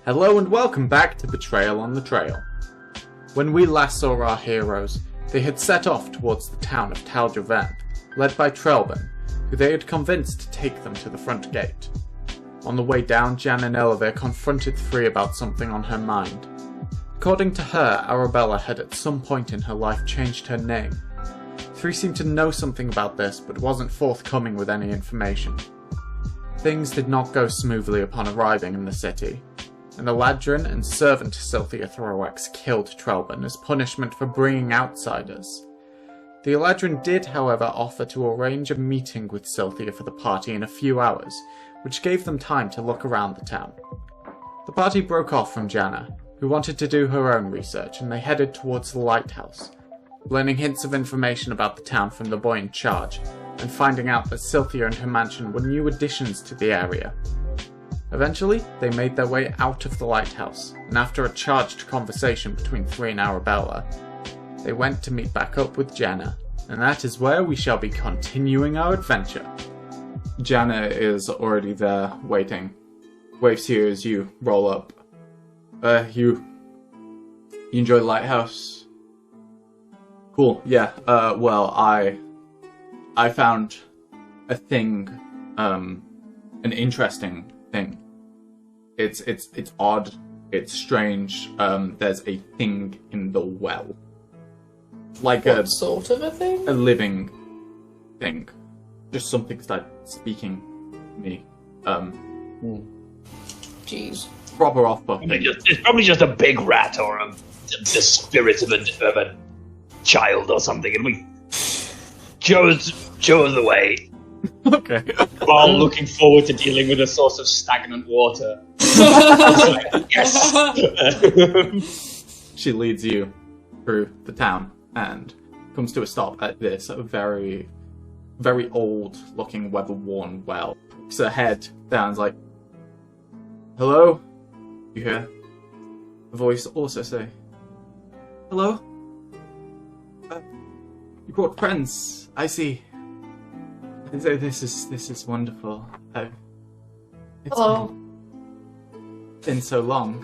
Hello and welcome back to Betrayal on the Trail. When we last saw our heroes, they had set off towards the town of Talgervent, led by Trelban, who they had convinced to take them to the front gate. On the way down, Jan and Elvir confronted Three about something on her mind. According to her, Arabella had at some point in her life changed her name. Three seemed to know something about this, but wasn't forthcoming with any information. Things did not go smoothly upon arriving in the city. An Eladrin and servant Cylthia Thurowax killed Trelban as punishment for bringing outsiders. The Eladrin did, however, offer to arrange a meeting with Cylthia for the party in a few hours, which gave them time to look around the town. The party broke off from Janna, who wanted to do her own research, and they headed towards the lighthouse, learning hints of information about the town from the boy in charge, and finding out that Cylthia and her mansion were new additions to the area. Eventually, they made their way out of the lighthouse, and after a charged conversation between Three and Arabella, they went to meet back up with Janna, and that is where we shall be continuing our adventure. Janna is already there, waiting. Waves to you as you roll up. You enjoy the lighthouse? Cool, yeah, well, I found a thing, an interesting thing. It's odd, it's strange, there's a thing in the well. Like what sort of a thing? A living thing. Just something started speaking to me. Jeez. Proper off-putting. It's probably just a big rat or the spirit of a child or something, and we chose the way. Okay. While looking forward to dealing with a source of stagnant water. Yes! She leads you through the town and comes to a stop at this very, very old-looking, weather-worn well. Puts her head down and is like, "Hello?" You hear a voice also say, "Hello? You brought friends, I see. This is wonderful. It's Hello. been so long.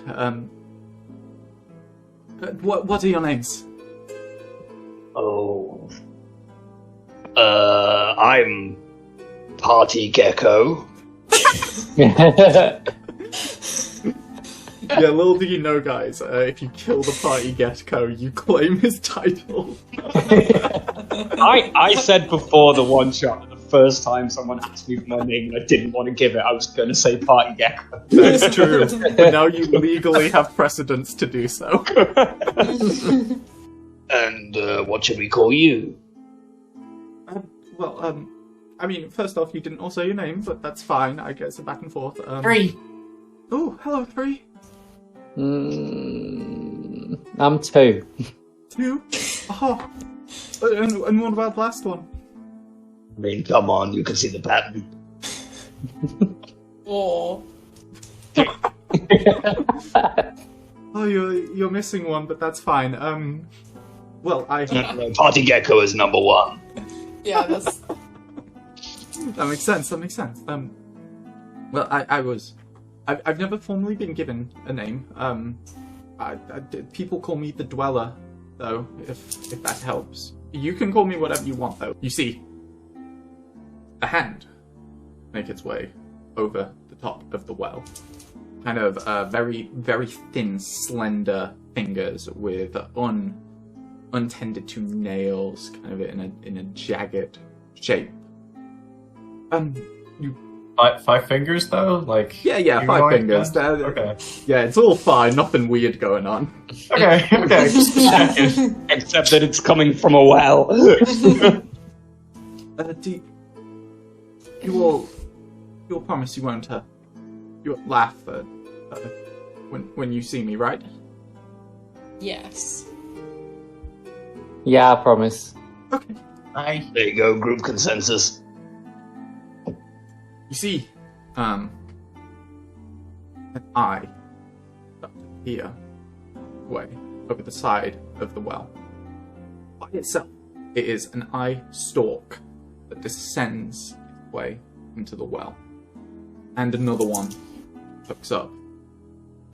What are your names?" Oh. I'm Party Gecko. Yeah, little do you know, guys, if you kill the party gecko, you claim his title. I said before the one shot that the first time someone asked me for my name and I didn't want to give it, I was going to say Party Gecko. That's true, but now you legally have precedence to do so. And what should we call you? I mean, first off, you didn't also your name, but that's fine. I guess a back and forth. Three. Oh, hello, Three. I'm two. Two? Oh. And what about the last one? I mean, come on, you can see the pattern. Oh. Oh, you're missing one, but that's fine. Well, Party Gecko is number one. Yeah, that's... That makes sense. Well, I've never formally been given a name. People call me the Dweller, though, if that helps. You can call me whatever you want, though. You see, a hand make its way over the top of the well. Kind of very, very thin, slender fingers with untended to nails, kind of in a jagged shape. You. Five fingers though, like Yeah, 5 fingers. Okay. Yeah, it's all fine. Nothing weird going on. Okay. Just checking. Except that it's coming from a well. You'll promise you won't you won't laugh when you see me, right? Yes. Yeah, I promise. Okay. There you go, group consensus. You see, an eye up here, way over the side of the well. By itself, it is an eye stalk that descends its way into the well, and another one hooks up,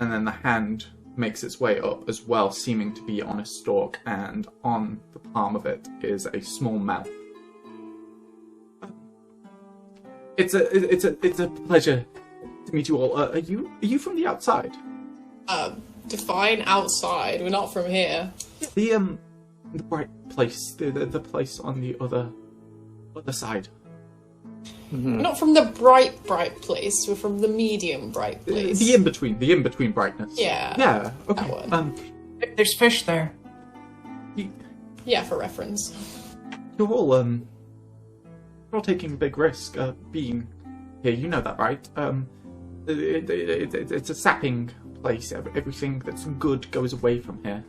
and then the hand makes its way up as well, seeming to be on a stalk, and on the palm of it is a small mouth. It's a pleasure to meet you all. Are you from the outside? Define outside. We're not from here. The bright place, the place on the other side. We're not from the bright place. We're from the medium bright place. The in between brightness. Yeah. Yeah. Okay. That one. There's fish there. Yeah, for reference. You're all taking a big risk being here. You know that, right? It's a sapping place. Everything that's good goes away from here.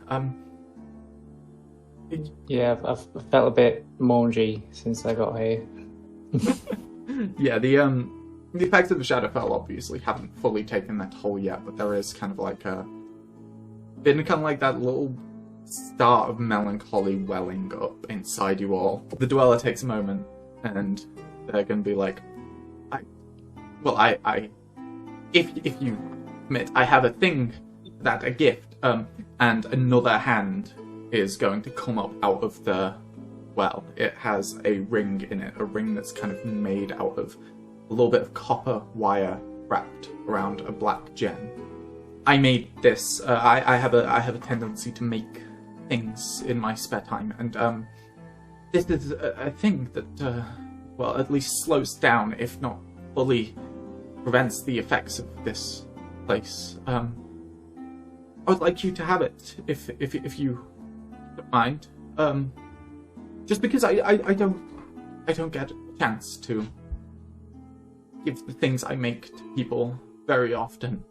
Yeah, I've felt a bit mangy since I got here. Yeah, the effects of the Shadowfell obviously haven't fully taken their toll yet, but there is kind of like that little start of melancholy welling up inside you all. The Dweller takes a moment, and they're going to be like, if you admit, I have a gift, and another hand is going to come up out of the well. It has a ring in it, a ring that's kind of made out of a little bit of copper wire wrapped around a black gem. I made this. I have a tendency to make things in my spare time, and this is a thing that, at least slows down, if not fully prevents the effects of this place. I would like you to have it, if you don't mind. Just because I don't get a chance to give the things I make to people very often.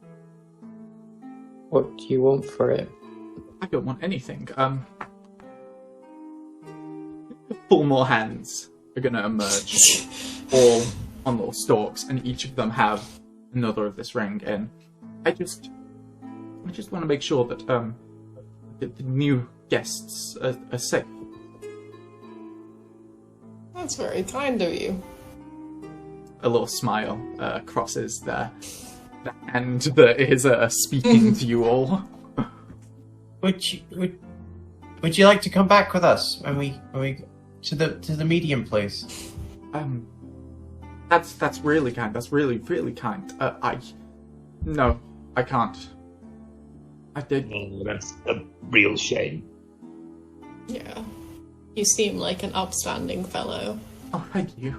What do you want for it? I don't want anything. 4 more hands are gonna emerge, all on little stalks, and each of them have another of this ring in. I just want to make sure that the new guests are safe. That's very kind of you. A little smile crosses the hand that is speaking to you all. Would you like to come back with us when we to the medium place? That's really kind. That's really kind. No, I can't. I did. Oh, that's a real shame. Yeah. You seem like an upstanding fellow. Oh, thank you.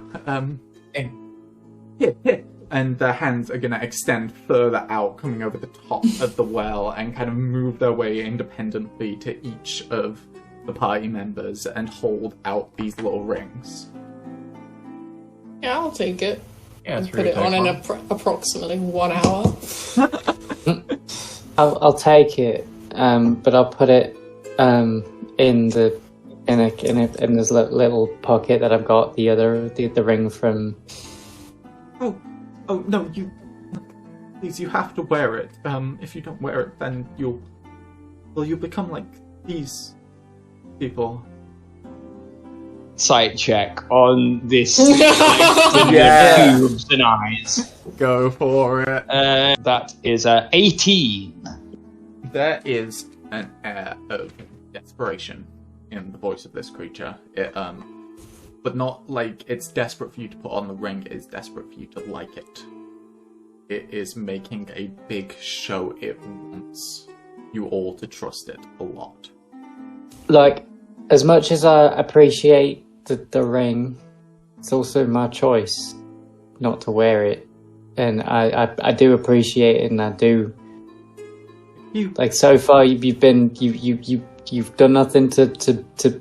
Here. And the hands are gonna extend further out, coming over the top of the well, and kind of move their way independently to each of the party members and hold out these little rings. Yeah, I'll take it. Yeah, it's Put it on in approximately 1 hour. I'll take it, but I'll put it in this little pocket that I've got the ring from. Oh no! Please, you have to wear it. If you don't wear it, then you'll become like these people. Sight check on this with cubes and eyes. Go for it. That is 18. There is an air of desperation in the voice of this creature. But not like it's desperate for you to put on the ring, it's desperate for you to like it. It is making a big show. It wants you all to trust it a lot. Like, as much as I appreciate the ring, it's also my choice not to wear it. And I do appreciate it, and I do. Like, so far you've done nothing to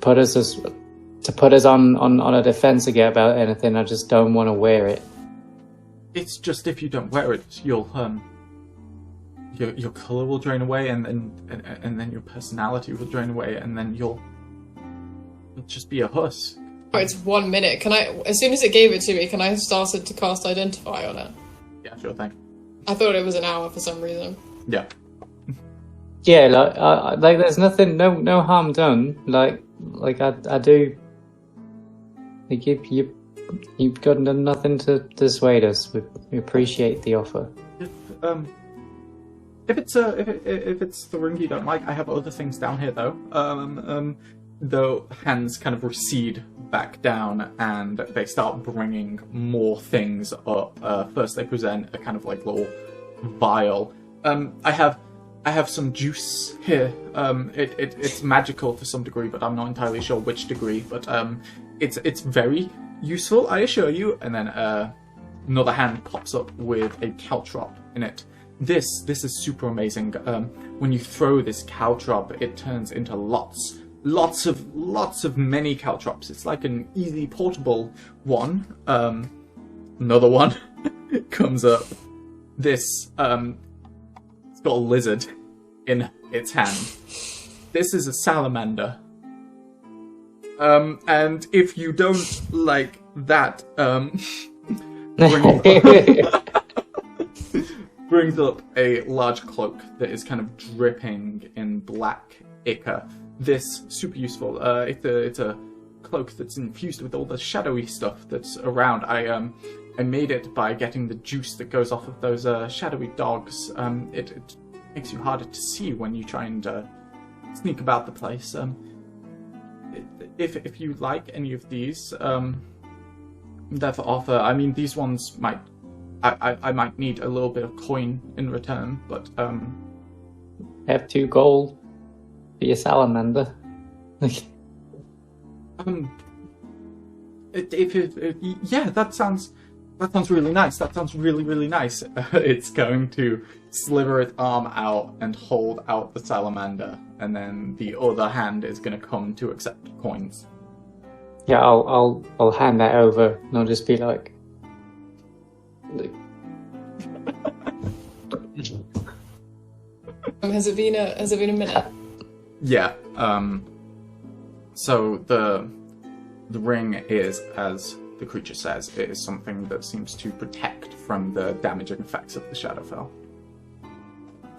put us on a defense about anything. I just don't want to wear it. It's just if you don't wear it, you'll your color will drain away, and then your personality will drain away, and then you'll just be a husk. Oh, it's 1 minute. Can I? As soon as it gave it to me, can I start to cast Identify on it? Yeah, sure thing. I thought it was an hour for some reason. Yeah. Yeah, like there's nothing, no harm done. Like I do. Like you've got nothing to dissuade us. We appreciate the offer. if it's the ring you don't like, I have other things down here though. The hands kind of recede back down, and they start bringing more things up. First, they present a kind of like little vial. I have some juice here. It's magical to some degree, but I'm not entirely sure which degree. But it's very useful, I assure you. And then another hand pops up with a caltrop in it. This is super amazing. When you throw this caltrop, it turns into lots of many caltrops. It's like an easy portable one. Another one comes up. This it's got a lizard in its hand. This is a salamander. And if you don't like that, brings up a large cloak that is kind of dripping in black ichor. This super useful. It's a cloak that's infused with all the shadowy stuff that's around. I made it by getting the juice that goes off of those shadowy dogs. It makes you harder to see when you try and sneak about the place. If you like any of these, they're for offer. I mean, these ones might. I might need a little bit of coin in return, but Have 2 gold for your salamander. Yeah, that sounds really nice. That sounds really nice. It's going to sliver its arm out and hold out the salamander, and then the other hand is going to come to accept coins. Yeah, I'll hand that over, and I'll just be like. Has it been a minute? Yeah. So the ring is, as the creature says, it is something that seems to protect from the damaging effects of the Shadowfell.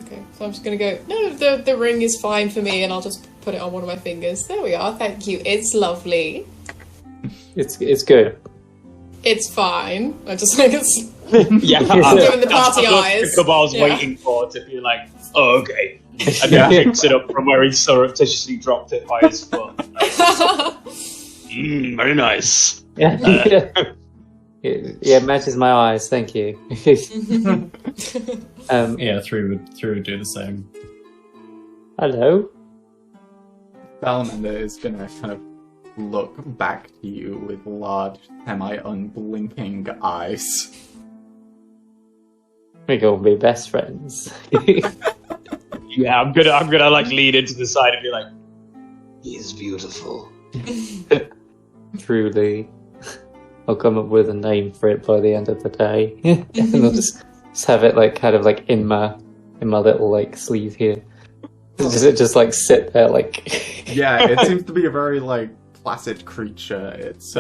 Okay, so I'm just gonna go. No, the ring is fine for me, and I'll just put it on one of my fingers. There we are. Thank you. It's lovely. It's good. It's fine. I just like it's Yeah, giving the party eyes. The I was Yeah. waiting for to be like, oh, okay. And then picks it up from where he surreptitiously dropped it by his foot. Very nice. Yeah, it matches my eyes. Thank you. Yeah, Through would do the same. Hello. Salamander is going to kind of look back to you with large, semi-unblinking eyes. We're gonna be best friends. Yeah, I'm gonna like lean into the side and be like, He's beautiful. Truly. I'll come up with a name for it by the end of the day. And I'll just have it like kind of like in my little like sleeve here. Just like sit there like Yeah, it seems to be a very, like, placid creature. It's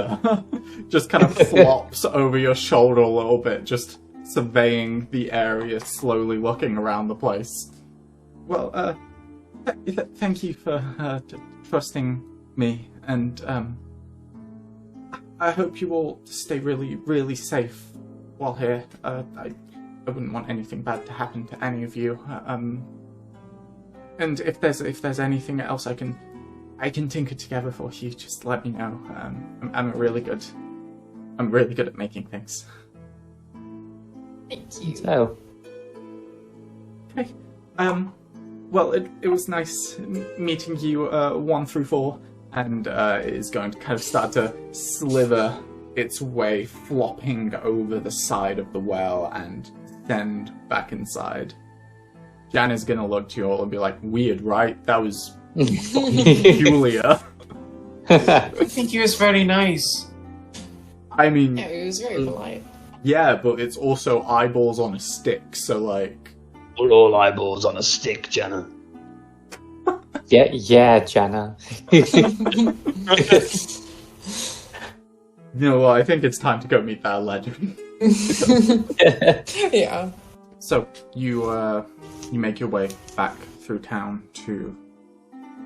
just kind of flops over your shoulder a little bit, just surveying the area, slowly looking around the place. Well, thank you for trusting me, and I hope you all stay really safe while here. I wouldn't want anything bad to happen to any of you. And if there's anything else I can tinker together for you, just let me know. I'm really good at making things. Thank you. so. Okay. Well, it was nice meeting you 1 through 4, and it is going to kind of start to slither its way, flopping over the side of the well and descend back inside. Jan is gonna look to you all and be like, weird, right? That was fucking peculiar. I think he was very nice. I mean, Yeah, it was very polite. yeah, but it's also eyeballs on a stick, so like... We're all eyeballs on a stick, Jenna. Yeah, Jana. You know what, I think it's time to go meet that legend. Yeah. So, you make your way back through town to,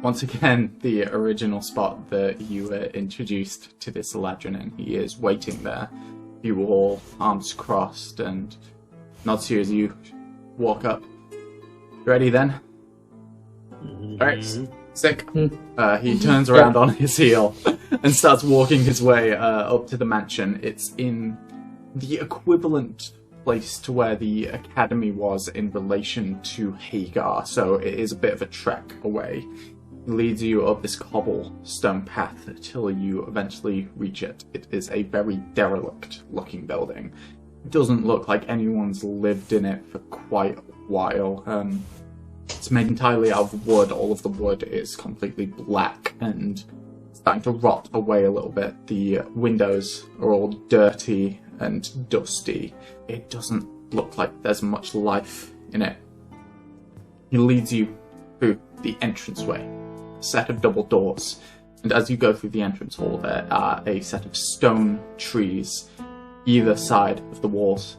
once again, the original spot that you were introduced to this Ladrin in. He is waiting there, you all arms crossed, and nods to you as you walk up. Ready then? Alright, sick. He turns Yeah. around on his heel and starts walking his way up to the mansion. It's in the equivalent place to where the academy was in relation to Hagar, so it is a bit of a trek away. It leads you up this cobblestone path till you eventually reach it. It is a very derelict looking building. It doesn't look like anyone's lived in it for quite a while. It's made entirely out of wood. All of the wood is completely black and starting to rot away a little bit. The windows are all dirty and dusty. It doesn't look like there's much life in it. He leads you through the entranceway, a set of double doors, and as you go through the entrance hall, there are a set of stone trees either side of the walls,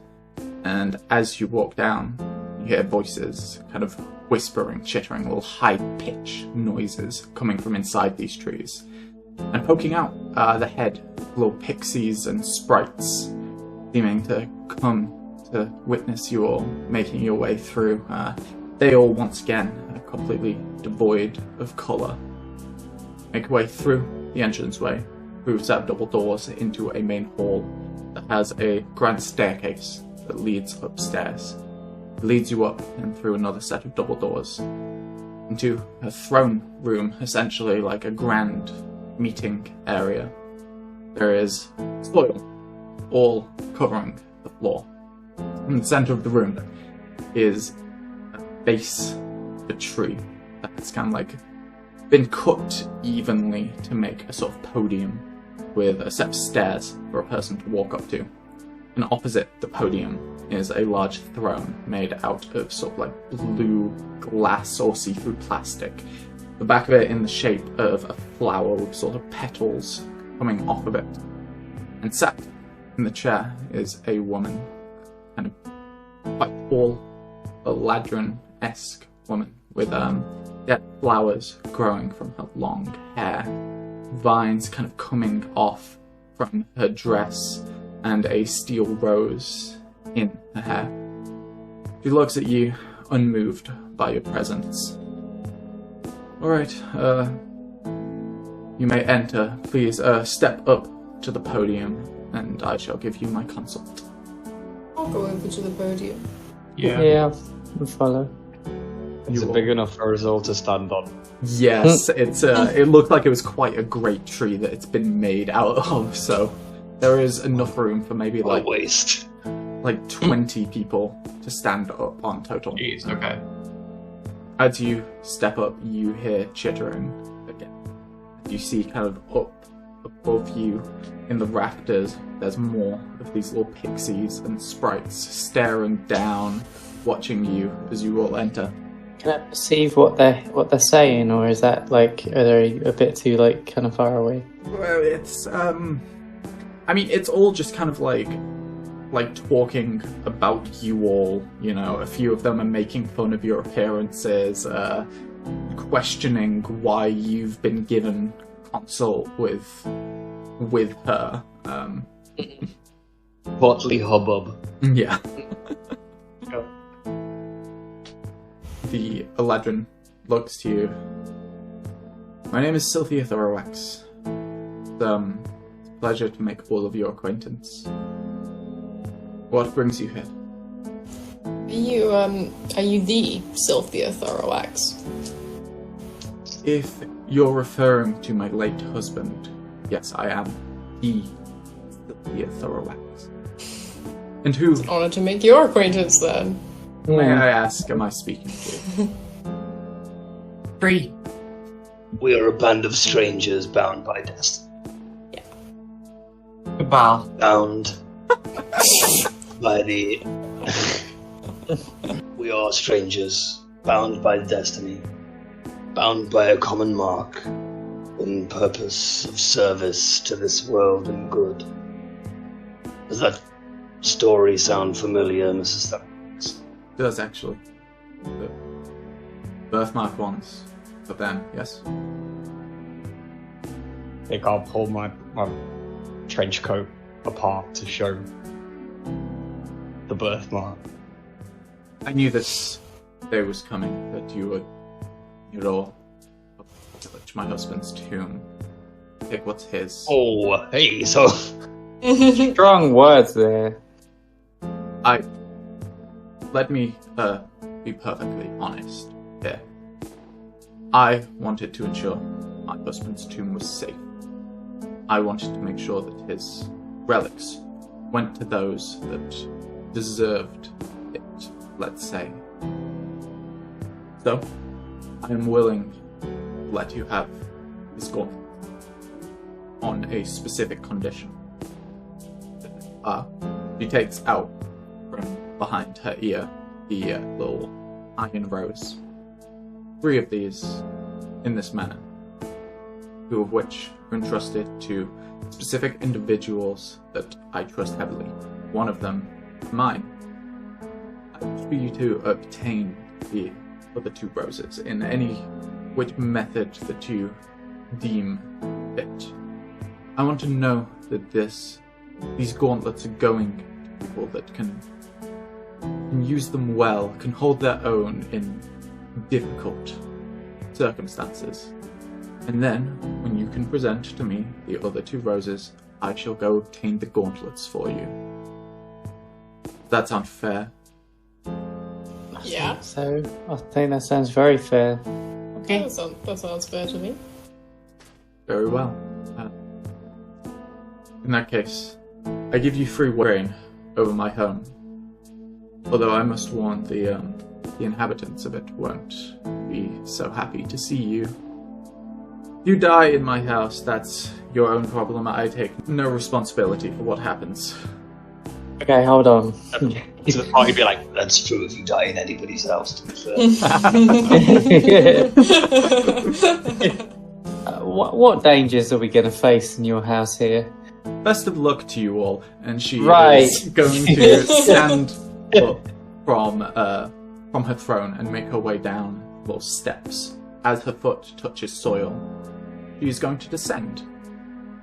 and as you walk down, you hear voices kind of whispering, chittering, little high-pitched noises coming from inside these trees. And poking out the head, little pixies and sprites seeming to come to witness you all making your way through. They all, once again, are completely devoid of colour. Make your way through the entranceway, through a set of double doors into a main hall that has a grand staircase that leads upstairs. It leads you up and through another set of double doors into a throne room, essentially like a grand meeting area. There is soil all covering the floor. In the center of the room is a base of a tree that's kind of like been cut evenly to make a sort of podium with a set of stairs for a person to walk up to. And opposite the podium is a large throne made out of sort of like blue glass or see-through plastic. The back of it in the shape of a flower with sort of petals coming off of it. And sat in the chair is a woman, kind of quite tall, a Ladron-esque woman with dead flowers growing from her long hair, vines kind of coming off from her dress, and a steel rose in her hair. She looks at you, unmoved by your presence. Alright, you may enter. Please step up to the podium, and I shall give you my consult. I'll go over to the podium. Yeah, I'll follow. Is it big enough for us all to stand on? Yes, it's it looked like it was quite a great tree that it's been made out of, so there is enough room for maybe What a waste. like 20 people to stand up on total. Jeez, okay. As you step up, you hear chittering again. You see kind of up above you in the rafters, there's more of these little pixies and sprites staring down, watching you as you all enter. Can I perceive what they're saying, or is that like, are they a bit too like kind of far away? Well, it's I mean, it's all just kind of like talking about you all, you know. A few of them are making fun of your appearances, questioning why you've been given consult with her. Motley hubbub. Yeah. The Eladrin looks to you. My name is Cylthia Thurowax. It's a pleasure to make all of your acquaintance. What brings you here? Are you the Cylthia Thurowax? If you're referring to my late husband, yes, I am the Cylthia Thurowax. And who, Honor to make your acquaintance then. may I ask, am I speaking to? Free. We are a band of strangers bound by destiny. Cabal. Bound by the... We are strangers, bound by destiny, bound by a common mark, in purpose of service to this world and good. Does that story sound familiar, Mrs. Thurowax? It does, actually. The birthmark ones. But then, yes. I think I'll pull my trench coat apart to show the birthmark. I knew this day was coming that you would, you'd all pillage my husband's tomb, take what's his. Oh, hey, so Strong words there. Let me be perfectly honest here. I wanted to ensure my husband's tomb was safe. I wanted to make sure that his relics went to those that deserved it, let's say. So, I am willing to let you have his gauntlet on a specific condition. She takes out from behind her ear the little iron rose. 3 of these in this manner, 2 of which are entrusted to specific individuals that I trust heavily. 1 of them, mine. I wish for you to obtain the other 2 roses in any which method that you deem fit. I want to know that these gauntlets are going to people that can use them well, can hold their own in difficult circumstances. And then, when you can present to me the other 2 roses, I shall go obtain the gauntlets for you. Does that sound fair? Yeah. So, I think that sounds very fair. Okay. That sounds fair to me. Very well. In that case, I give you free reign over my home. Although I must warn the inhabitants of it won't be so happy to see you. You die in my house, that's your own problem. I take no responsibility for what happens. Okay, hold on. to the party be like, that's true if you die in anybody's house, to be fair. What dangers are we going to face in your house here? Best of luck to you all. And she Right. is going to stand up from her throne and make her way down those steps. As her foot touches soil, she is going to descend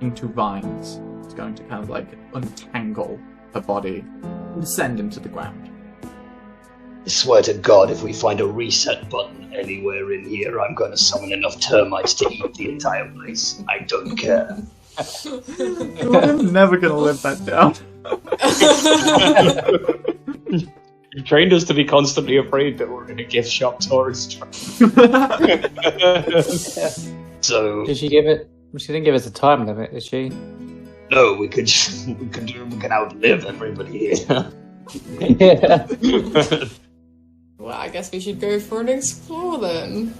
into vines. It's going to kind of like untangle her body and descend into the ground. I swear to God, if we find a reset button anywhere in here, I'm going to summon enough termites to eat the entire place. I don't care. I'm never going to live that down. You trained us to be constantly afraid that we're in a gift shop tourist trap. So Did she give it? She didn't give us a time limit, did she? no, we can outlive everybody here. Yeah. Well, I guess we should go for an explore then.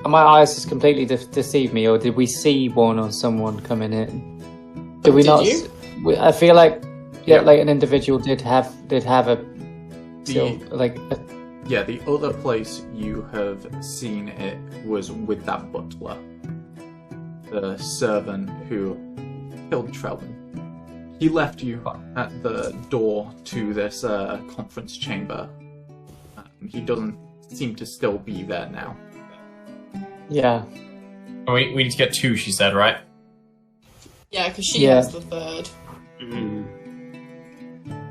My eyes just completely deceived me, or did we see one or someone coming in? Did we Did not? you? I feel like Yeah. like an individual did have a Yeah, the other place you have seen it was with that butler. The servant who killed Trelvin. He left you at the door to this conference chamber. He doesn't seem to still be there now. yeah. We need to get 2, she said, right? Yeah, because she Yeah. has the 3rd.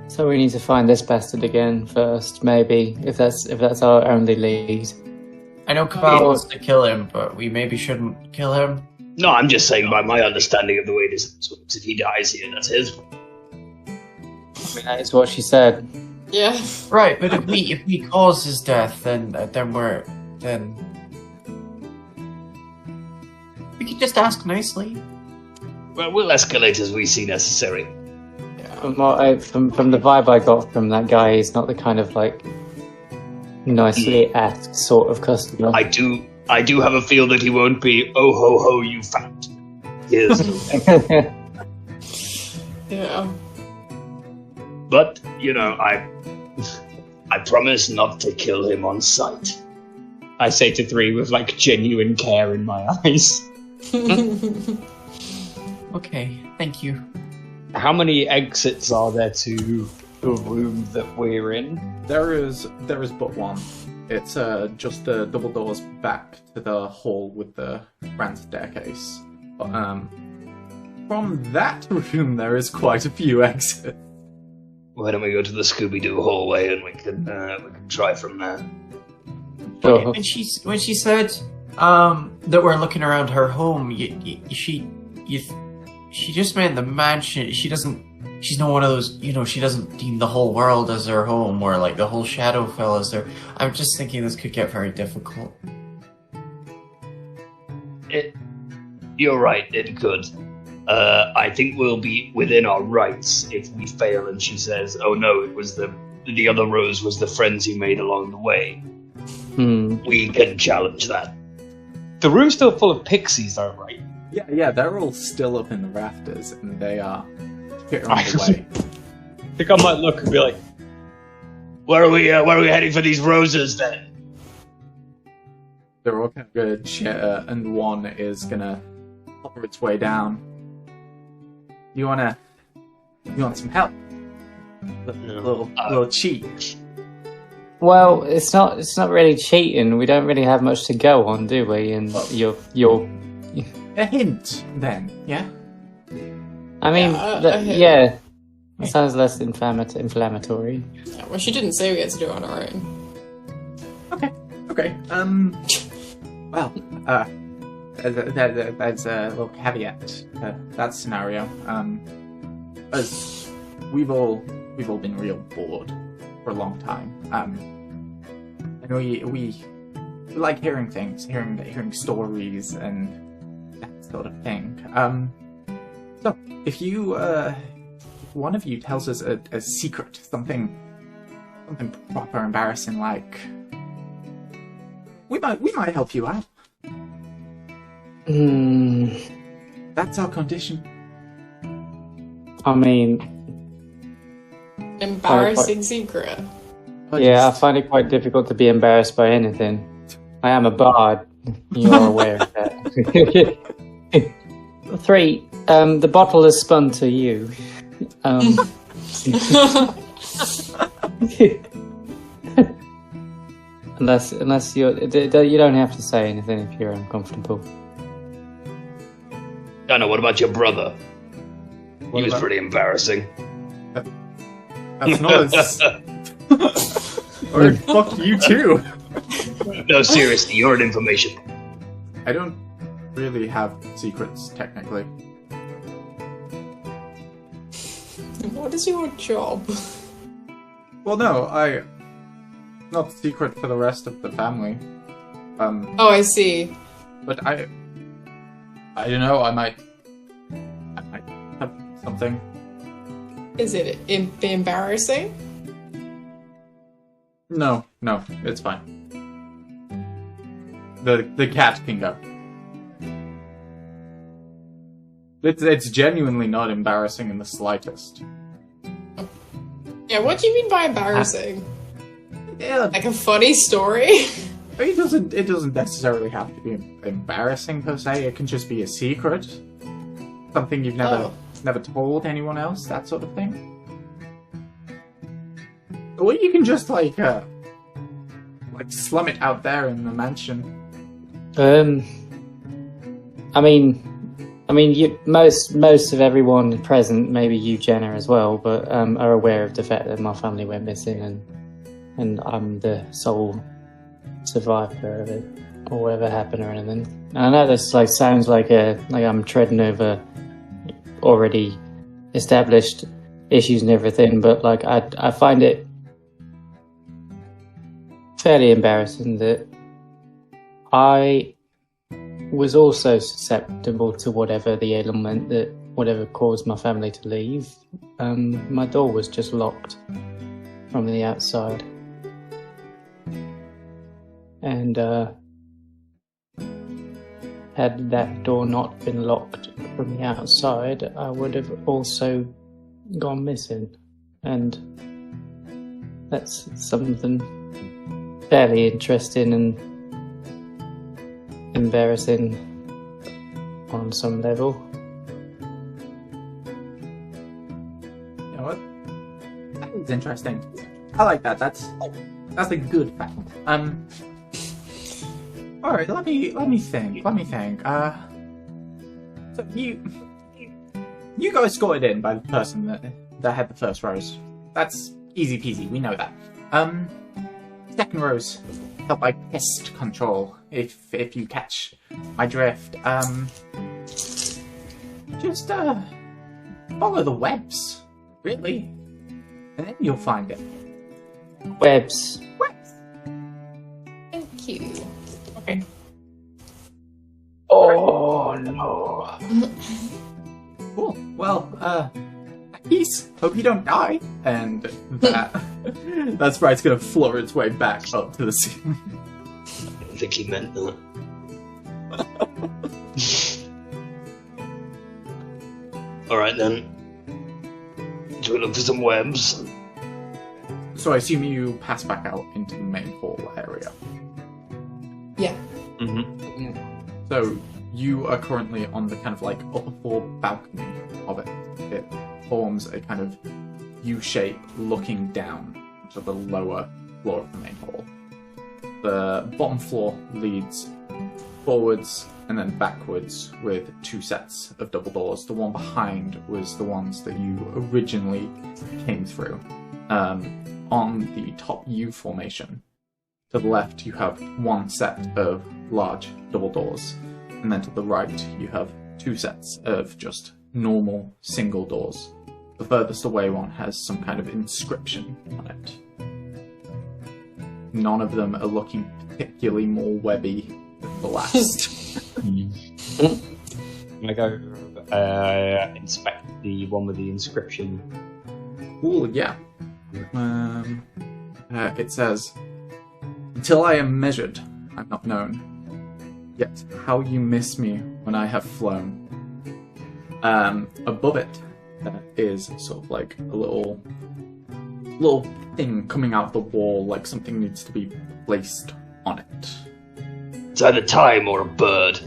So we need to find this bastard again first, maybe if that's our only lead. I know Cabal wants to kill him, but we maybe shouldn't kill him. No, I'm just saying by my understanding of the way this works, if he dies here, that's his. I mean, that is what she said. Yeah. Right, but if we cause his death, then we could just ask nicely. Well, we'll escalate as we see necessary. From the vibe I got from that guy, he's not the kind of like nicely asked sort of customer. I do have a feel that he won't be, oh ho ho, you fat. Here's Yeah. But, you know, I promise not to kill him on sight. I say to 3 with like genuine care in my eyes. Okay, thank you. How many exits are there to the room that we're in? There is but one. It's just the double doors back to the hall with the grand staircase. But, from that room, there is quite a few exits. Why don't we go to the Scooby-Doo hallway and we can try from there? Sure. When she said that we're looking around her home, she just meant the mansion. She's not one of those, she doesn't deem the whole world as her home, or like the whole Shadowfell as their. I'm just thinking this could get very difficult. You're right, it could. I think we'll be within our rights if we fail and she says, oh no, it was the other Rose was the friends you made along the way. We can challenge that. The room's still full of pixies, though, right? Yeah, they're all still up in the rafters, and they are getting on the way. I think I might look and be like, Where are we heading for these roses then? They're all kind of good shit, and one is gonna hover its way down. You want some help? Little cheat. Well, it's not really cheating. We don't really have much to go on, do we? And you're A hint, then, yeah? I mean, hint. It sounds less inflammatory. Yeah, well, she didn't say we had to do it on our own. Okay. Well, there's a little caveat to that scenario. As we've all been real bored for a long time. And we like hearing things, hearing stories and that sort of thing. So if one of you tells us a secret, something proper embarrassing, like we might help you out. That's our condition. I mean, embarrassing secret. Yeah, I find it quite difficult to be embarrassed by anything. I am a bard. You're aware of that. 3. The bottle is spun to you. Unless you don't have to say anything if you're uncomfortable. Dana, what about your brother? He was pretty embarrassing. That's not as... Or fuck you too. No, seriously, you're an information. I don't really have secrets, technically. What is your job? Well, no, not secret for the rest of the family. Oh, I see. But I don't know, I might have something. Is it embarrassing? No, it's fine. The cat can go. It's genuinely not embarrassing in the slightest. Yeah, what do you mean by embarrassing? Yeah, Like a funny story? it doesn't necessarily have to be embarrassing per se. It can just be a secret, something you've never told anyone else, that sort of thing. Or you can just like slum it out there in the mansion. I mean, most of everyone present, maybe you, Jenna, as well, but are aware of the fact that my family went missing, and I'm the sole survivor of it, or whatever happened or anything. And I know this sounds like I'm treading over already established issues and everything, but I find it fairly embarrassing that I was also susceptible to whatever the ailment whatever caused my family to leave. My door was just locked from the outside. And had that door not been locked from the outside, I would have also gone missing. And that's something fairly interesting and embarrassing on some level. You know what? That is interesting. I like that. That's a good fact. All right. Let me think. So you got escorted in by the person that had the first rose. That's easy peasy. We know that. Second rose. help by pest control, if you catch my drift. Just follow the webs, really, and then you'll find it. Webs. Webs. Thank you. Okay. Oh no. Cool. Well, peace. Hope you don't die. And that sprite's gonna flutter its way back up to the ceiling. I don't think he meant that. Alright then. Do we look for some webs? So I assume you pass back out into the main hall area. Yeah. Mm-hmm. So you are currently on the kind of like upper floor balcony of it. It forms a kind of U shape looking down to the lower floor of the main hall. The bottom floor leads forwards and then backwards with two sets of double doors. The one behind was the ones that you originally came through. On the top U formation, to the left you have one set of large double doors, and then to the right you have two sets of just normal single doors. The furthest away one has some kind of inscription on it. None of them are looking particularly more webby than the last. I'm gonna go inspect the one with the inscription. Cool, yeah. It says, "Until I am measured, I'm not known. Yet how you miss me when I have flown." Above it is sort of like a little thing coming out of the wall, like something needs to be placed on it. It's either time or a bird.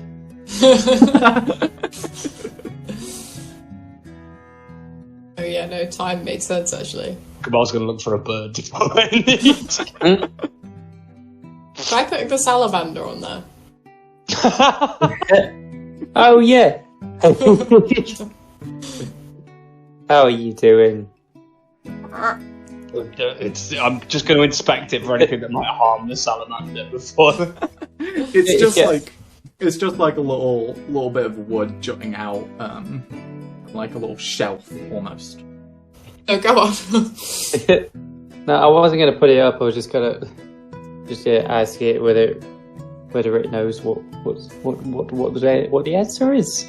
Oh yeah, no, time made sense actually. Kabal's gonna look for a bird to find. Try putting the salamander on there. Oh yeah. How are you doing? I'm just going to inspect it for anything that might harm the salamander before. It's just like a little bit of wood jutting out, like a little shelf almost. Oh, go on. No, I wasn't going to put it up. I was just going to ask it whether it knows what the answer is.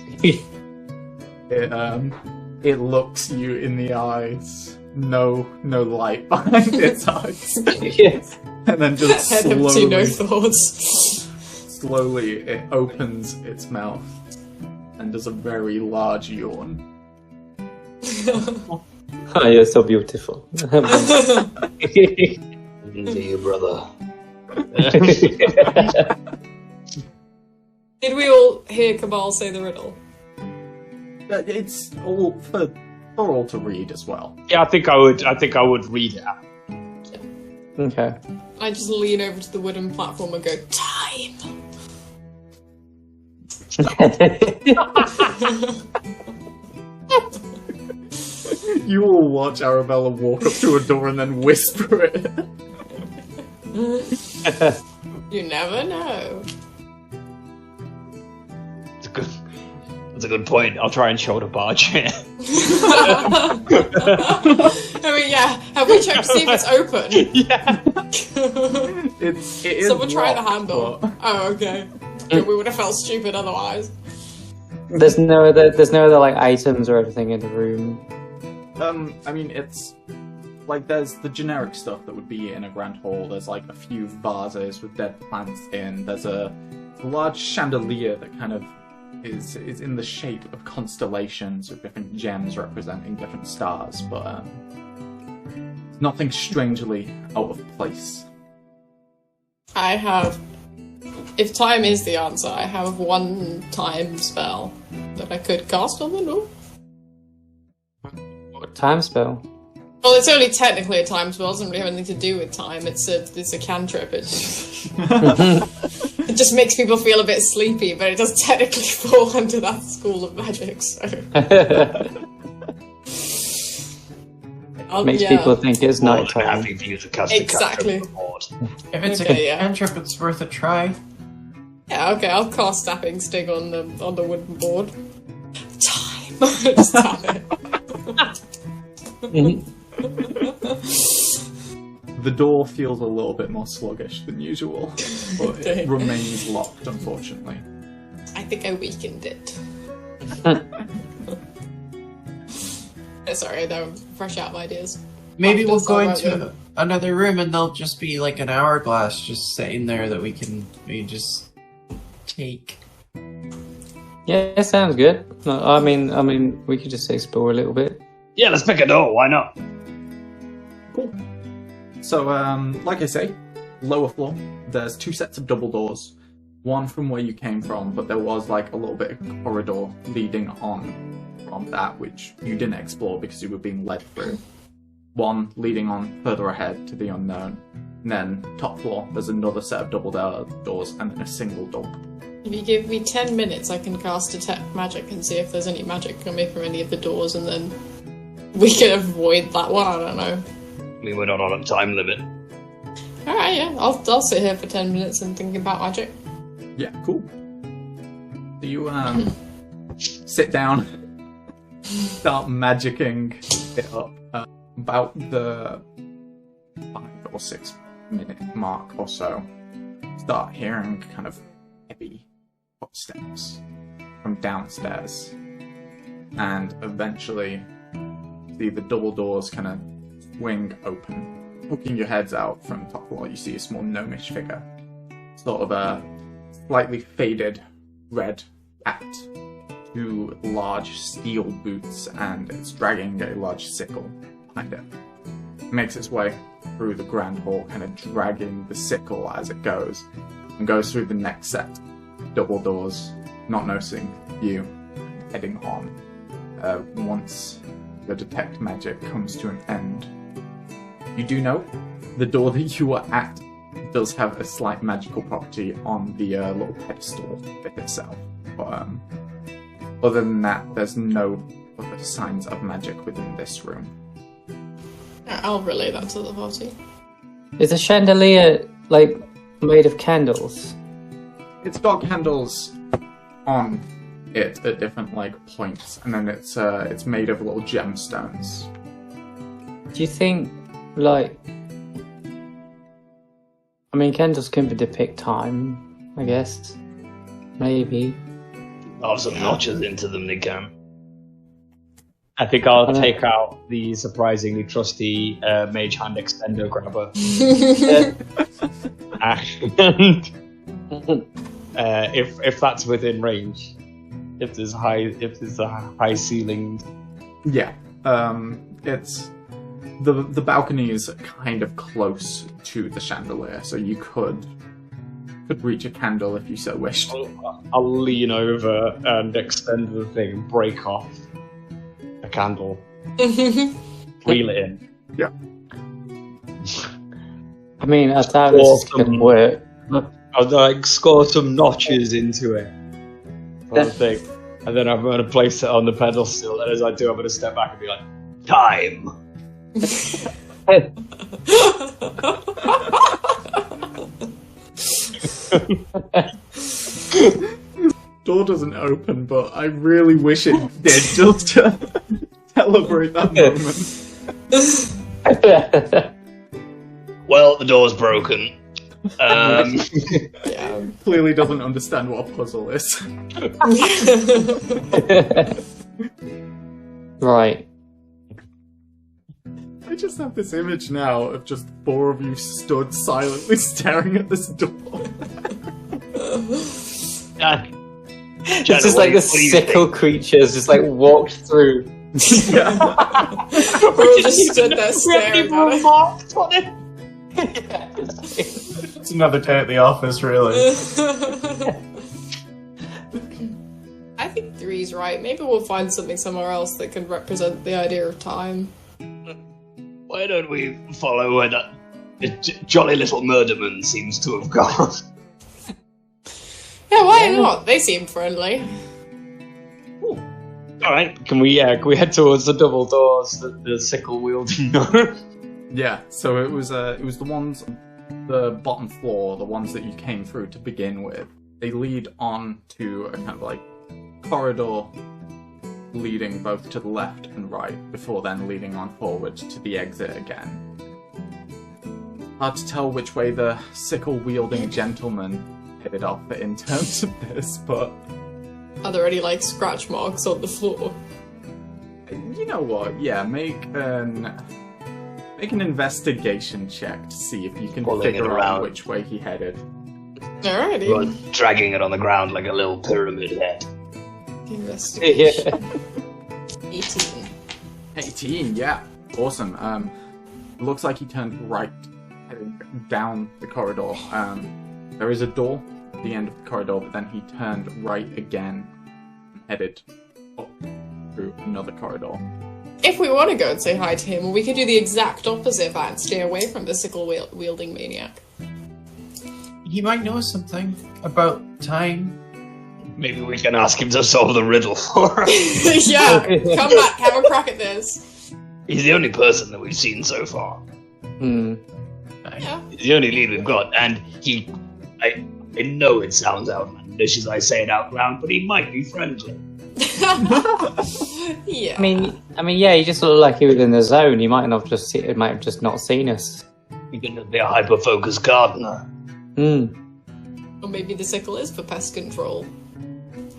It looks you in the eyes. No light behind its eyes. Yes. And then just Head empty, no thoughts. slowly it opens its mouth and does a very large yawn. Oh, you're so beautiful. Into you, brother. Did we all hear Cabal say the riddle? It's all for all to read as well. Yeah, I think I would read it out. Okay. I just lean over to the wooden platform and go, time! You will watch Arabella walk up to a door and then whisper it. You never know. That's a good point. I'll try and shoulder barge it. I mean, yeah. Have we checked to see if it's open? Yeah. It is Someone try the locked, handle. but- Oh, okay. Yeah, we would have felt stupid otherwise. There's no other like items or anything in the room. I mean, it's like there's the generic stuff that would be in a grand hall. There's like a few vases with dead plants in. There's a large chandelier that kind of is in the shape of constellations with different gems representing different stars, but nothing strangely out of place. I have... If time is the answer, I have one time spell that I could cast on the door. Time spell. Well, it's only technically a time spell. It doesn't really have anything to do with time. It's a cantrip. It just makes people feel a bit sleepy, but it does technically fall under that school of magic. So Makes people think it's More than nighttime. happy for you to cast Exactly. a cantrip board. If it's Okay, a yeah. cantrip, it's worth a try. Yeah, okay, I'll cast Stabbing Sting on the wooden board. Time! Just tap it. The door feels a little bit more sluggish than usual, but Okay. it remains locked, unfortunately. I think I weakened it. Sorry, I'm fresh out of ideas. Maybe we'll That's go all right, into another room and there'll just be like an hourglass just sitting there that we can just take. Yeah, sounds good. I mean, we could just explore a little bit. Yeah, let's pick a door. Why not? Cool. So, like I say, lower floor, there's 2 sets of double doors. One from where you came from, but there was like a little bit of corridor leading on from that, which you didn't explore because you were being led through. One leading on further ahead to the unknown. And then, top floor, there's another set of double doors and then a single door. If you give me 10 minutes, I can cast Detect Magic and see if there's any magic coming from any of the doors, and then we can avoid that one, I don't know. I mean, we're not on a time limit. Alright, yeah, I'll sit here for 10 minutes and think about magic. Yeah, cool. So you sit down, start magicking it up. About the 5 or 6 minute mark or so, start hearing kind of heavy footsteps from downstairs, and eventually see the double doors kind of swing open. Poking your heads out from top floor, you see a small gnomish figure, sort of a slightly faded red hat, 2 large steel boots, and it's dragging a large sickle behind it. It makes its way through the grand hall, kind of dragging the sickle as it goes, and goes through the next set, double doors, not noticing you, heading on. Once the detect magic comes to an end, you do know the door that you are at does have a slight magical property on the little pedestal bit itself. But other than that, there's no other signs of magic within this room. I'll relay that to the party. Is the chandelier like made of candles? It's got candles on it at different like points, and then it's made of little gemstones. Do you think, like, I mean, candles can depict time, I guess. Maybe. I'll have some notches into them, they can. I think I'll take out the surprisingly trusty mage hand extender grabber. And if that's within range, if there's a high ceiling. Yeah, it's the balcony is kind of close to the chandelier, so you could reach a candle if you so wished. I'll lean over and extend the thing and break off a candle. Reel it in. Yeah. I mean, I doubt this is going to work. I'll like score some notches into it. Sort of thing. And then I'm going to place it on the pedestal, and as I do, I'm going to step back and be like, time! Door doesn't open, but I really wish it did, just to celebrate that moment. Well, the door's broken. Yeah. Clearly doesn't understand what a puzzle is. Right. I just have this image now of just 4 of you stood silently staring at this door. It's just like the sickle creatures just like walked through. Yeah. We're all just stood there staring at it. It's another day at the office, really. I think 3's right. Maybe we'll find something somewhere else that can represent the idea of time. Why don't we follow where that jolly little murderman seems to have gone? Yeah, why not? They seem friendly. All right, can we head towards the double doors that the sickle wielding? Yeah, so it was the ones on the bottom floor, the ones that you came through to begin with. They lead on to a kind of like corridor leading both to the left and right, before then leading on forward to the exit again. Hard to tell which way the sickle-wielding gentleman headed off in terms of this, but... Are there any, like, scratch marks on the floor? You know what, yeah, make an investigation check to see if you can figure out which way he headed. Alrighty. You're dragging it on the ground like a little pyramid head. Investigation. 18. 18, yeah. Awesome. Looks like he turned right, heading down the corridor. There is a door at the end of the corridor, but then he turned right again, headed up through another corridor. If we want to go and say hi to him, we could do the exact opposite and stay away from the sickle-wielding maniac. He might know something about time. Maybe we can ask him to solve the riddle for us. Yeah, come back, have a crack at this. He's the only person that we've seen so far. Yeah. He's the only lead we've got, and I know it sounds outlandish as I say it out loud, but he might be friendly. Yeah. I mean, yeah, he just looked like he was in the zone. He might have just not seen us. He could be a hyper-focused gardener. Or maybe the sickle is for pest control.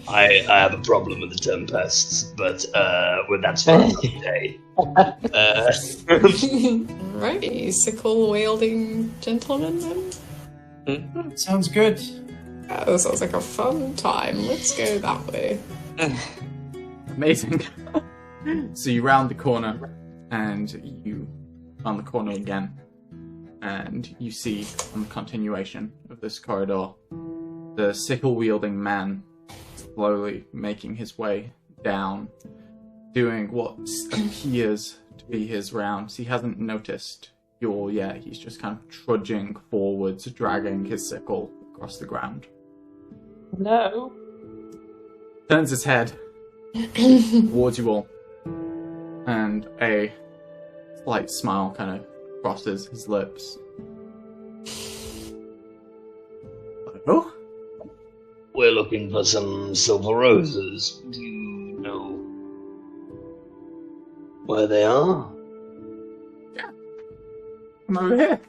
I have a problem with the term pests, but that's for another day. Alrighty, sickle-wielding gentleman then? Sounds good. That sounds like a fun time. Let's go that way. Amazing. So you round the corner, and you round the corner again, and you see on the continuation of this corridor the sickle-wielding man slowly making his way down, doing what appears to be his rounds. He hasn't noticed you all yet. He's just kind of trudging forwards, dragging his sickle across the ground. No. Turns his head towards you all, and a slight smile kind of crosses his lips. Hello? We're looking for some silver roses. Do you know where they are? Yeah. Come over here.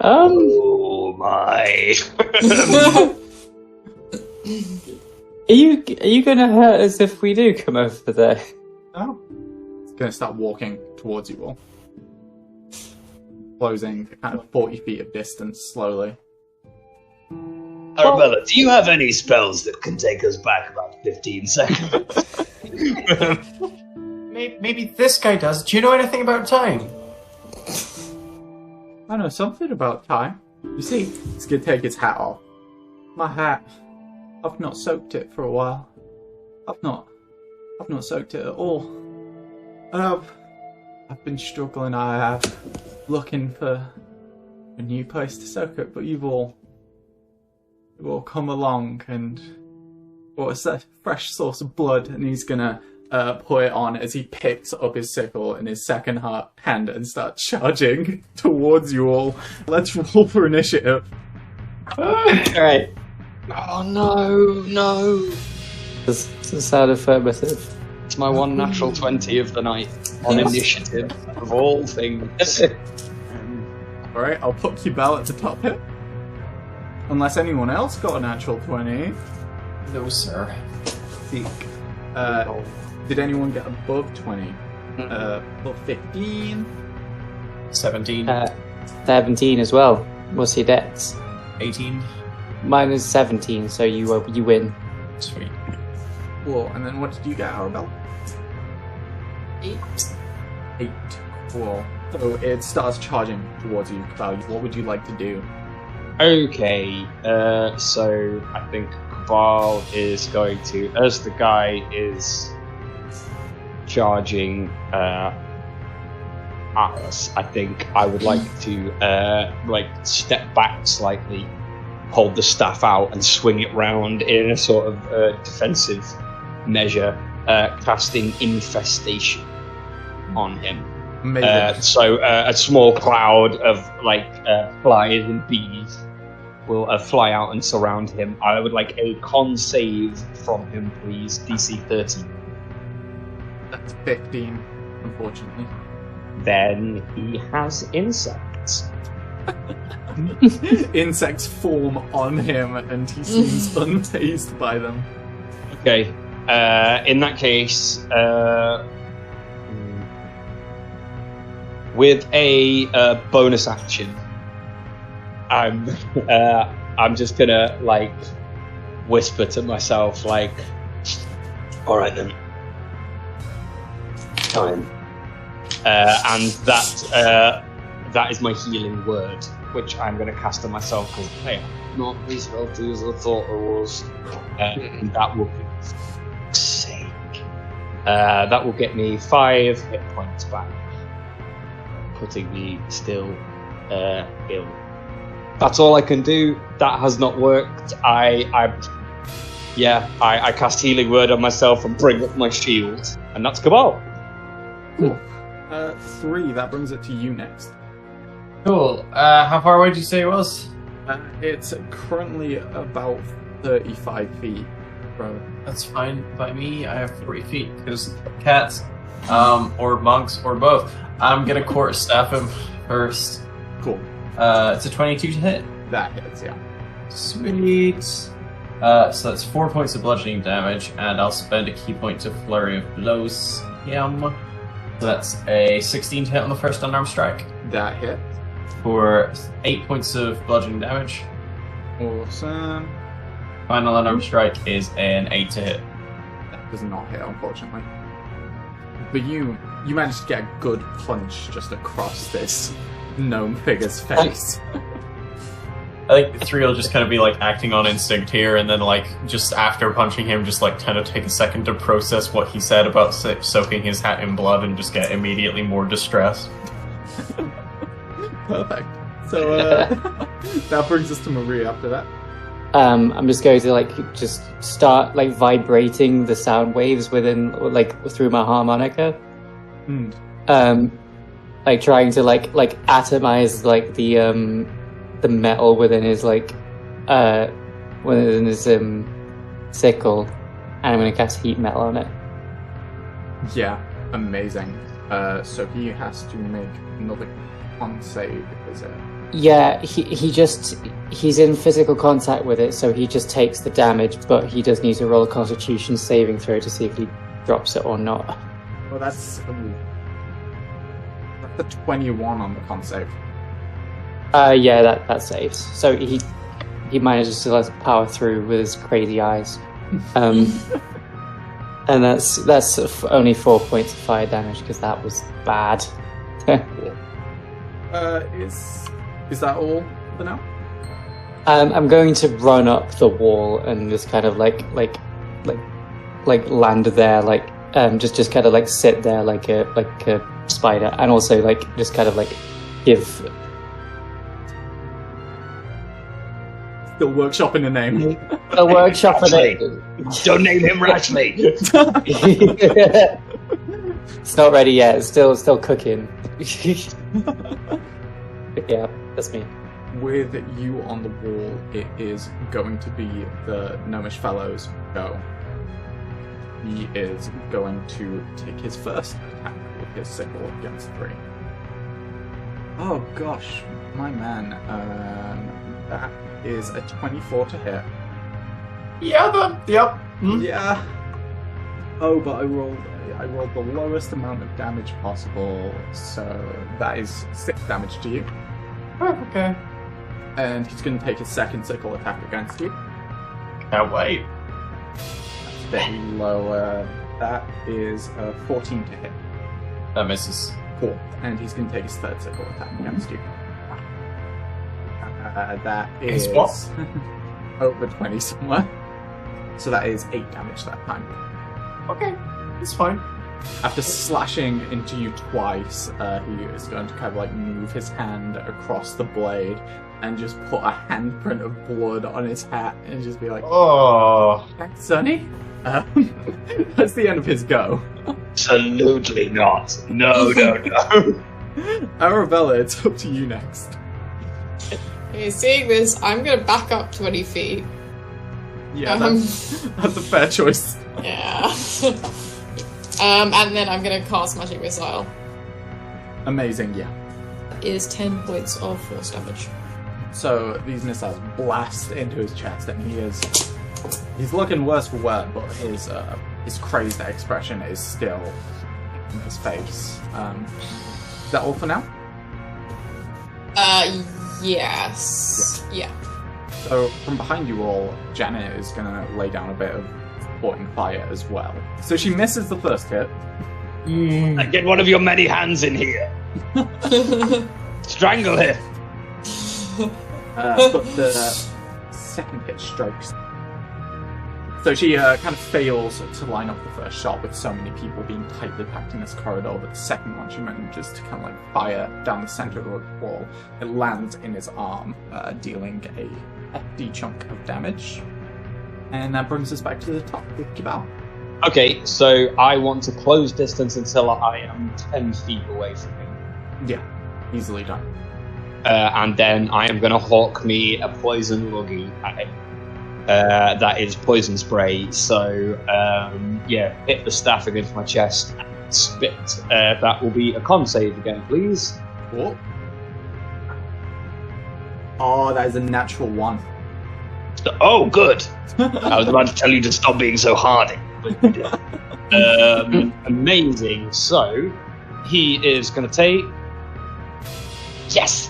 Oh my. Are you gonna hurt us if we do come over there? No. He's gonna start walking towards you all, closing kind of 40 feet of distance slowly. Arabella, do you have any spells that can take us back about 15 seconds? Maybe this guy does. Do you know anything about time? I know something about time. You see, he's gonna take his hat off. My hat, I've not soaked it for a while. I've not soaked it at all. And I've been struggling, I have, looking for a new place to soak it, but you've all come along and it's a fresh source of blood, and he's gonna put it on as he picks up his sickle in his second hand and starts charging towards you all. Let's roll for initiative. Alright. Oh no. This sound affirmative. It's my one natural 20 of the night on initiative of all things. Alright, I'll put Cubel at the top here. Unless anyone else got a natural 20. No, sir. Did anyone get above 20? Above 15? 17. 17 as well. What's your dex? 18. Mine is 17, so you win. Sweet. Cool. And then what did you get, Arabelle? 8. 8. Cool. So it starts charging towards you, Cloud. What would you like to do? Okay, so I think Cabal is going to, as the guy is charging at us, I think I would like to step back slightly hold the staff out and swing it round in a sort of defensive measure, casting Infestation on him. So a small cloud of flies and bees will fly out and surround him. I would like a con save from him, please. DC 30. That's 15, unfortunately. Then he has insects. Insects form on him and he seems unfazed by them. Okay. In that case, with a bonus action, I'm just gonna whisper to myself all right then. Time. And that is my healing word, which I'm going to cast on myself because hey, I'm not as healthy as I thought I was. And that will be sake. That will get me 5 hit points back, putting me still ill. That's all I can do. That has not worked. I cast healing word on myself and bring up my shield, and that's Cabal. Cool. 3, that brings it to you next. Cool. How far away did you say it was? It's currently about 35 feet. Bro. That's fine by me. I have 40 feet because cats, or monks, or both. I'm gonna quarterstaff him first. Cool. It's a 22 to hit. That hits, yeah. Sweet. So that's 4 points of bludgeoning damage, and I'll spend a key point to flurry of blows him. So that's a 16 to hit on the first unarmed strike. That hit. For 8 points of bludgeoning damage. Awesome. Final unarmed strike is an 8 to hit. That does not hit, unfortunately. But you managed to get a good punch just across this gnome figure's face. I think 3 will just kind of be acting on instinct here, and then just after punching him, just kind of take a second to process what he said about soaking his hat in blood and just get immediately more distressed. Perfect. So that brings us to Marie after that. I'm just going to just start vibrating the sound waves within through my harmonica. Trying to atomize the metal within his sickle, and I'm going to cast heat metal on it. Yeah, amazing. So he has to make another con save, is it? Yeah, he's in physical contact with it, so he just takes the damage, but he does need to roll a Constitution saving throw to see if he drops it or not. Well, that's a 21 on the con save. Yeah, that saves. So he manages to power through with his crazy eyes, and that's only 4 points of fire damage because that was bad. Is that all for now? I'm going to run up the wall and just kind of land there, just kind of sit there like a spider, and also just kind of give. Still workshopping a name. A workshop for it. Don't name him rashly. It's not ready yet. It's still cooking. But yeah, that's me. With you on the wall, it is going to be the Gnomish Fellow's go. He is going to take his first attack with his sickle against 3. Oh gosh, my man. That is a 24 to hit. Yeah, yep. Yeah. Oh, but I rolled the lowest amount of damage possible, so that is 6 damage to you. Oh, okay. And he's going to take his second sickle attack against you. Can't wait. That's a bit lower. That is a 14 to hit. That misses. Cool. And he's going to take his third sickle attack against you. That is what? over 20 somewhere. So that is 8 damage that time. Okay, it's fine. After slashing into you twice, he is going to kind of move his hand across the blade, and just put a handprint of blood on his hat and just be like, Oh. "Thanks, Sonny." That's the end of his go. Absolutely not. No, no, no. Arabella, it's up to you next. Okay, seeing this, I'm gonna back up 20 feet. Yeah, that's a fair choice. Yeah. And then I'm gonna cast Magic Missile. Amazing, yeah. Is 10 points of force damage. So these missiles blast into his chest, and he's looking worse for wear, but his crazed expression is still in his face. Is that all for now? Yes. Yeah. So from behind you all, Janet is gonna lay down a bit of supporting fire as well. So she misses the first hit. Get one of your many hands in here. Strangle him. But the second hit strikes. So she kind of fails to line up the first shot with so many people being tightly packed in this corridor, but the second one she manages to kind of like fire down the center of the wall. It lands in his arm, dealing a hefty chunk of damage. And that brings us back to the top with Kibal. Okay, so I want to close distance until I am 10 feet away from him. Yeah, easily done. And then I am going to hawk me a poison luggy at him. That is poison spray, so hit the staff against my chest and spit. That will be a con save again, please. Cool. Oh, that is a natural 1. Oh, good. I was about to tell you to stop being so hardy. But you did. Amazing. So he is going to take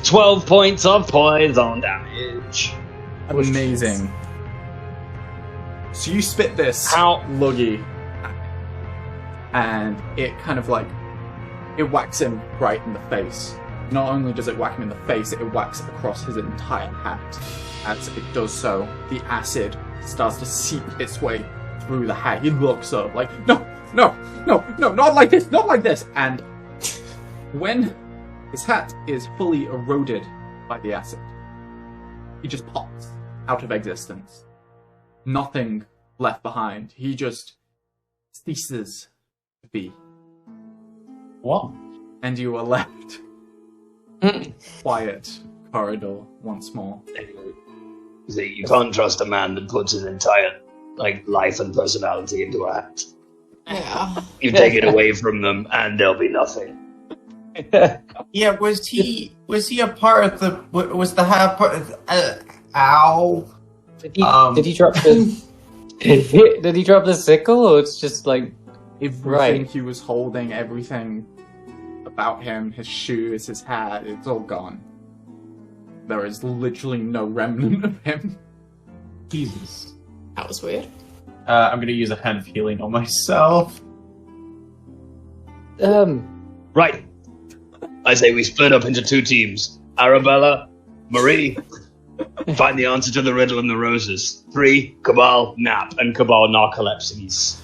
12 points of poison damage. Amazing. So you spit this How? luggy, and it kind of like, it whacks him right in the face. Not only does it whack him in the face, it whacks across his entire hat. As it does so, the acid starts to seep its way through the hat. He looks up like, no, not like this, not like this! And when his hat is fully eroded by the acid, he just pops out of existence. Nothing left behind. He just ceases to be. What? And you are left quiet corridor once more. See, you can't trust a man that puts his entire life and personality into a hat. Yeah. You take it away from them, and there'll be nothing. Yeah, was he a part of the? Was the hat part of? Ow. Did he drop the? Did he drop the sickle, or it's just like Everything he was holding, everything about him, his shoes, his hat, it's all gone. There is literally no remnant of him. Jesus. That was weird. I'm gonna use a hand of healing on myself. Right. I say we split up into 2 teams. Arabella, Marie, find the answer to the riddle and the roses. 3, Cabal, nap. And Cabal narcolepsies.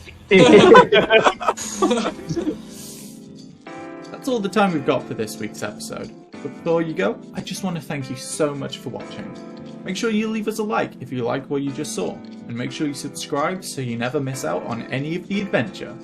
That's all the time we've got for this week's episode. But before you go, I just want to thank you so much for watching. Make sure you leave us a like if you like what you just saw, and make sure you subscribe so you never miss out on any of the adventure.